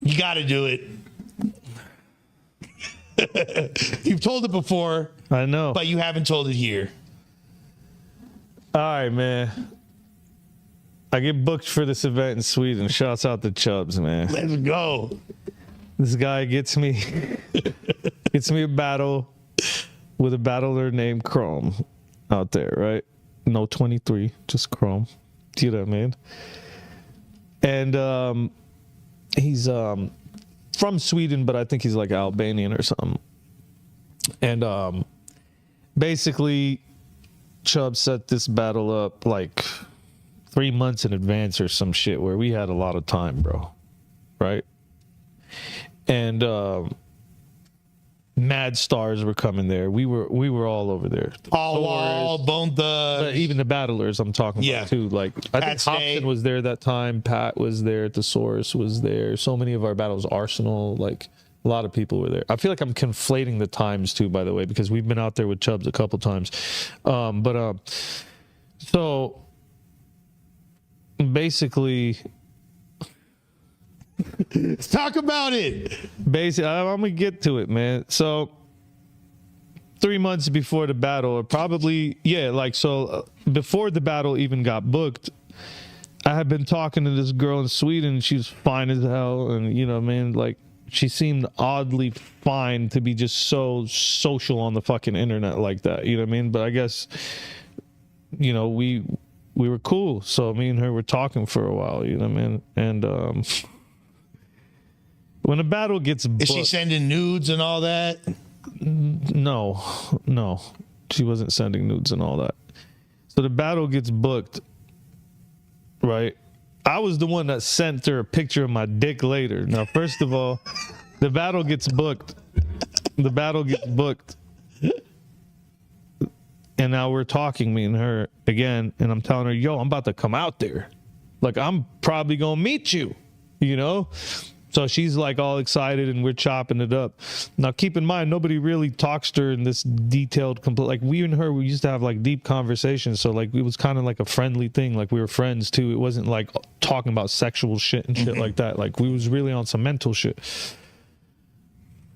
You got to do it. You've told it before. I know. But you haven't told it here. All right, man. I get booked for this event in Sweden. Shouts out to Chubbs, man. Let's go. This guy gets me a battle with a battler named Chrome out there, right? No 23, just Chrome. Do you know what I mean? And he's from Sweden, but I think he's like Albanian or something. And basically, Chubb set this battle up like 3 months in advance or some shit where we had a lot of time, bro. Right? And mad stars were coming there. We were all over there. All Bone Thugs. Even the battlers I'm talking about too. Like I think Hobson was there that time. Pat was there. Thesaurus was there. So many of our battles, Arsenal, like a lot of people were there. I feel like I'm conflating the times too, by the way, because we've been out there with Chubbs a couple times. So basically, let's talk about it. Basically, I'm gonna get to it, man. So 3 months before the battle, or probably before the battle even got booked, I had been talking to this girl in Sweden. She was fine as hell, and you know, man, like she seemed oddly fine to be just so social on the fucking internet like that. You know what I mean? But I guess, you know, we were cool. So me and her were talking for a while. You know what I mean? And when a battle gets booked, is she sending nudes and all that? No, she wasn't sending nudes and all that. So the battle gets booked, right? I was the one that sent her a picture of my dick later. Now, first of all, the battle gets booked. And now we're talking, me and her again, and I'm telling her, yo, I'm about to come out there. Like, I'm probably gonna meet you, you know? So she's like all excited and we're chopping it up. Now, keep in mind, nobody really talks to her in this detailed, like we and her, we used to have like deep conversations. So like, it was kind of like a friendly thing. Like we were friends too. It wasn't like talking about sexual shit and shit like that. Like we was really on some mental shit.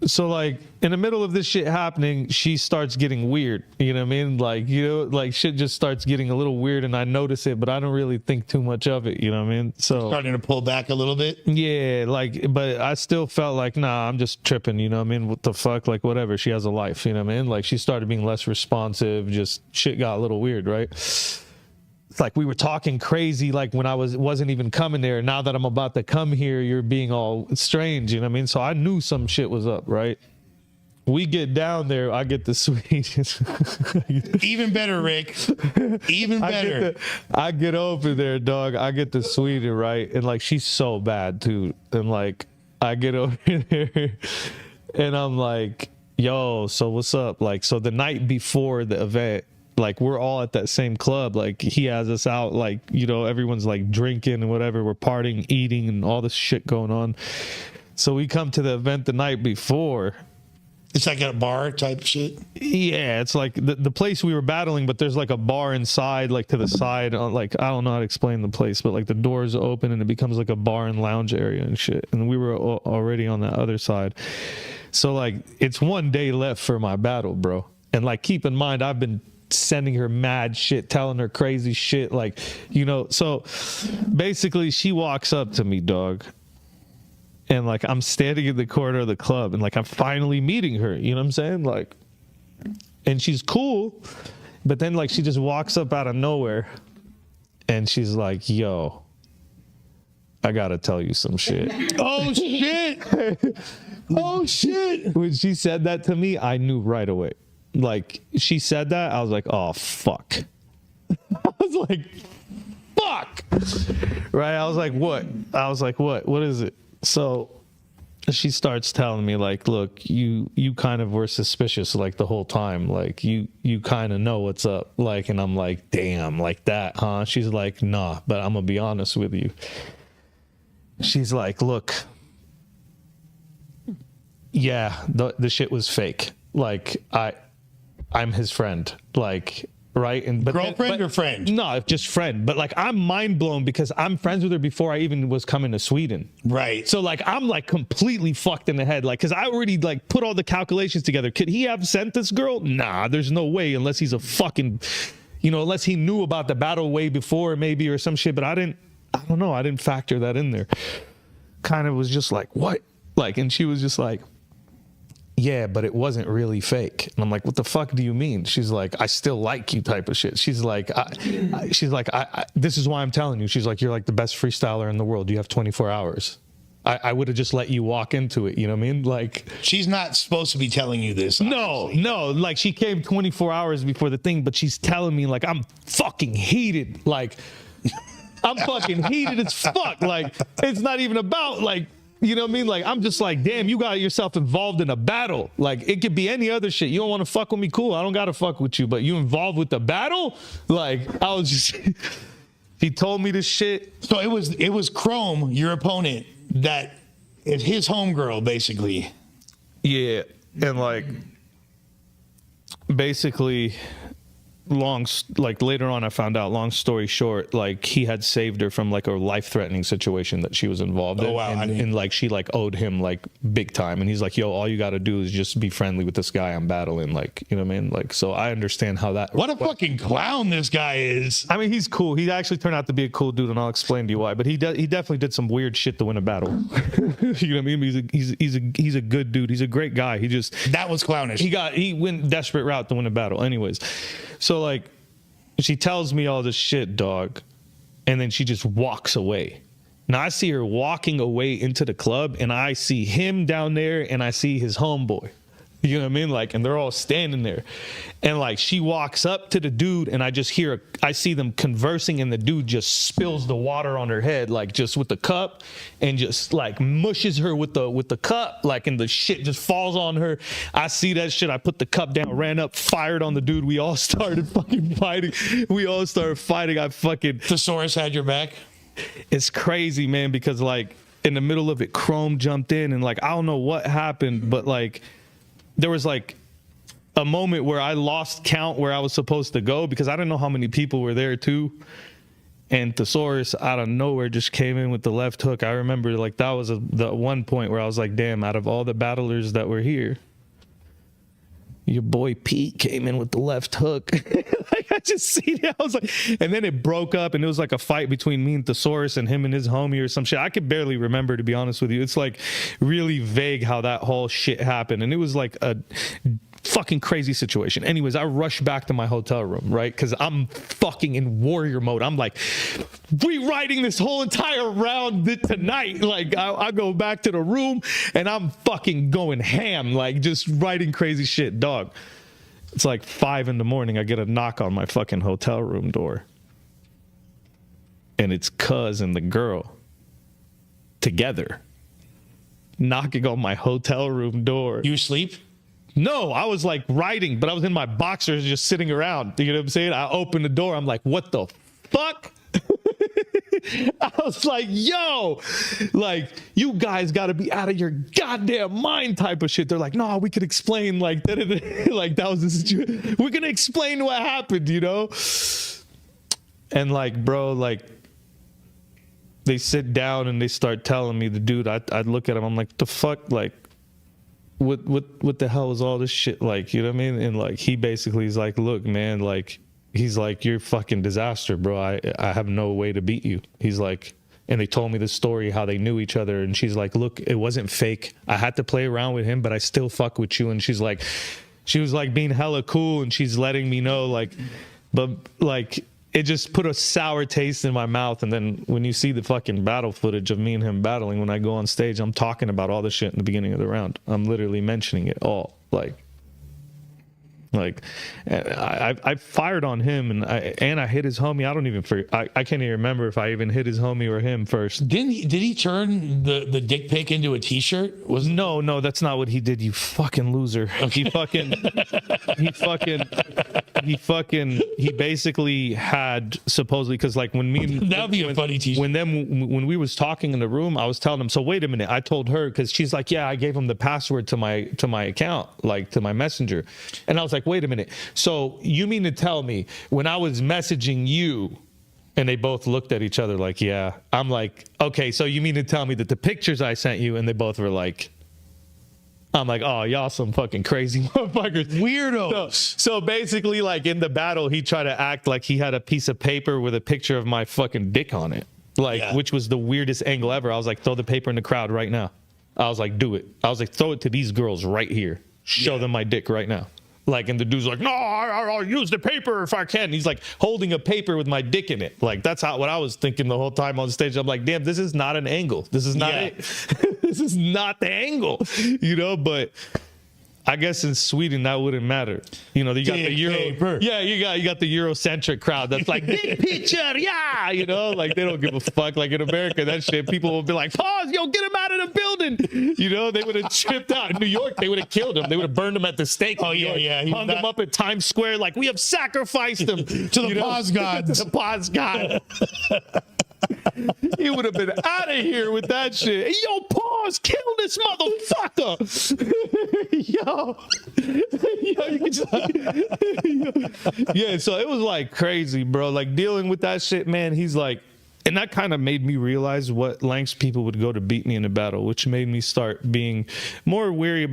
So like in the middle of this shit happening, she starts getting weird. You know what I mean? Like, you know, like shit just starts getting a little weird and I notice it, but I don't really think too much of it. You know what I mean? So starting to pull back a little bit. Yeah. Like, but I still felt like, nah, I'm just tripping. You know what I mean? What the fuck? Like whatever. She has a life. You know what I mean? Like she started being less responsive. Just shit got a little weird. Right. It's like we were talking crazy, like when I wasn't even coming there. Now that I'm about to come here, you're being all strange, you know what I mean? So I knew some shit was up, right? We get down there, I get the suite. Even better, Rick. Even better. I get over there, dog. I get the suite, right? And like she's so bad too. And like I get over there and I'm like, yo, so what's up? Like, so the night before the event, like we're all at that same club, like he has us out, like, you know, everyone's like drinking and whatever, we're partying, eating and all this shit going on. So we come to the event the night before. It's like a bar type shit. Yeah, it's like the place we were battling, but there's like a bar inside, like to the side, like I don't know how to explain the place, but like the doors open and it becomes like a bar and lounge area and shit, and we were already on that other side. So like it's one day left for my battle, bro, and like keep in mind I've been sending her mad shit, telling her crazy shit, like, you know. So basically she walks up to me, dog, and like I'm standing in the corner of the club and like I'm finally meeting her, you know what I'm saying? Like, and she's cool, but then like she just walks up out of nowhere and she's like, yo, I gotta tell you some shit. Oh shit. Oh shit. When she said that to me, I knew right away. Like she said that, I was like, oh fuck. I was like, fuck. Right? I was like, what? What is it? So she starts telling me like, look, you kind of were suspicious like the whole time. Like you kind of know what's up. Like, and I'm like, damn, like that, huh? She's like, nah, but I'm gonna be honest with you. She's like, look, yeah, the shit was fake. Like I'm his friend. Like right? And but Girlfriend or friend? No, just friend. But like I'm mind blown because I'm friends with her before I even was coming to Sweden. Right. So like I'm like completely fucked in the head, like because I already like put all the calculations together. Could he have sent this girl? Nah, there's no way unless he's a fucking, unless he knew about the battle way before maybe or some shit. But I don't know. I didn't factor that in there. Kind of was just like, what? Like, and she was just like, yeah, but it wasn't really fake. And I'm like, what the fuck do you mean? She's like, I still like you type of shit. She's like, this is why I'm telling you. She's like, you're like the best freestyler in the world. You have 24 hours. I would have just let you walk into it. You know what I mean? Like, she's not supposed to be telling you this. Obviously. No. Like she came 24 hours before the thing, but she's telling me like, I'm fucking heated. Like I'm fucking heated as fuck. Like it's not even about like, you know what I mean? Like, I'm just like, damn, you got yourself involved in a battle. Like, it could be any other shit. You don't want to fuck with me? Cool. I don't got to fuck with you. But you involved with the battle? Like, I was just, he told me this shit. So it was Chrome, your opponent, that is his homegirl, basically. Yeah. And like, basically, later on I found out, long story short, like he had saved her from like a life-threatening situation that she was involved in. Wow. And like she like owed him like big time, and he's like, yo, all you got to do is just be friendly with this guy I'm battling, like, you know what I mean? Like, so I understand how that. What a fucking clown this guy is. I mean, he's cool. He actually turned out to be a cool dude, and I'll explain to you why. But he definitely did some weird shit to win a battle. You know what I mean? He's a good dude. He's a great guy. That was clownish. He went desperate route to win a battle. Anyways, so like she tells me all this shit, dog, and then she just walks away. Now I see her walking away into the club, and I see him down there, and I see his homeboy. You know what I mean? Like, and they're all standing there. And like she walks up to the dude, and I just I see them conversing, and the dude just spills the water on her head, like just with the cup, and just like mushes her with the cup, like, and the shit just falls on her. I see that shit. I put the cup down, ran up, fired on the dude. We all started fucking fighting. I fucking Thesaurus had your back. It's crazy, man, because like in the middle of it, Chrome jumped in, and like I don't know what happened, but like there was like a moment where I lost count where I was supposed to go because I didn't know how many people were there too. And Thesaurus out of nowhere just came in with the left hook. I remember like that was the one point where I was like, damn, out of all the battlers that were here, your boy Pete came in with the left hook. Like I just seen it. I was like, and then it broke up, and it was like a fight between me and Thesaurus and him and his homie or some shit. I could barely remember, to be honest with you. It's like really vague how that whole shit happened. And it was like a fucking crazy situation. Anyways, I rushed back to my hotel room, right? Because I'm fucking in warrior mode. I'm like rewriting this whole entire round tonight. Like I go back to the room and I'm fucking going ham, like just writing crazy shit, dog. It's like 5 a.m. I get a knock on my fucking hotel room door, and it's Cuz and the girl together knocking on my hotel room door. You asleep? No, I was like writing, but I was in my boxers just sitting around. You know what I'm saying? I opened the door. I'm like, what the fuck? I was like, yo, like, you guys got to be out of your goddamn mind type of shit. They're like, no, we could explain like that. Like, that was the situation. We're going to explain what happened, you know? And like, bro, like, they sit down and they start telling me, the dude, I'd look at him. I'm like, the fuck? Like, what the hell is all this shit? Like, you know what I mean? And like, he basically is like, look, man, like, he's like, you're fucking Dizaster, bro. I have no way to beat you. He's like, and they told me the story, how they knew each other. And she's like, look, it wasn't fake. I had to play around with him, but I still fuck with you. And she was like being hella cool. And she's letting me know, like, but like, it just put a sour taste in my mouth. And then when you see the fucking battle footage of me and him battling, when I go on stage, I'm talking about all the shit in the beginning of the round. I'm literally mentioning it all. Like, I fired on him, and I hit his homie. I don't even I can't even remember if I even hit his homie or him first. Did he turn the dick pic into a t-shirt? No, that's not what he did, you fucking loser. Okay. He basically had supposedly, because like when me that'd be a funny t-shirt. When we was talking in the room, I was telling him, so wait a minute, I told her, because she's like, yeah, I gave him the password to my account, like to my messenger. And I was like, like, wait a minute. So you mean to tell me when I was messaging you, and they both looked at each other like, yeah. I'm like, okay, so you mean to tell me that the pictures I sent you, and they both were like, I'm like, oh, y'all some fucking crazy motherfuckers. Weirdos. So basically, like in the battle, he tried to act like he had a piece of paper with a picture of my fucking dick on it. Like, which was the weirdest angle ever. I was like, throw the paper in the crowd right now. I was like, do it. I was like, throw it to these girls right here. Show them my dick right now. Like, and the dude's like, no, I'll use the paper if I can. And he's like holding a paper with my dick in it. Like, that's what I was thinking the whole time on stage. I'm like, damn, this is not an angle. This is not it. This is not the angle, you know, but I guess in Sweden that wouldn't matter. You know, you got the Euro. Paper. Yeah, you got the Eurocentric crowd that's like, big picture, yeah, you know, like they don't give a fuck. Like in America, that shit, people will be like, pause, yo, get him out of the building. You know, they would have tripped out. In New York, they would have killed him. They would have burned him at the stake. Oh, yeah. Hung him up at Times Square like, we have sacrificed him to the pause gods. The pause god. He would have been out of here with that shit. Hey, yo, pause, kill this motherfucker. yo, you can just, yeah. So it was like crazy, bro. Like dealing with that shit, man. He's like, and that kind of made me realize what lengths people would go to beat me in a battle, which made me start being more weary about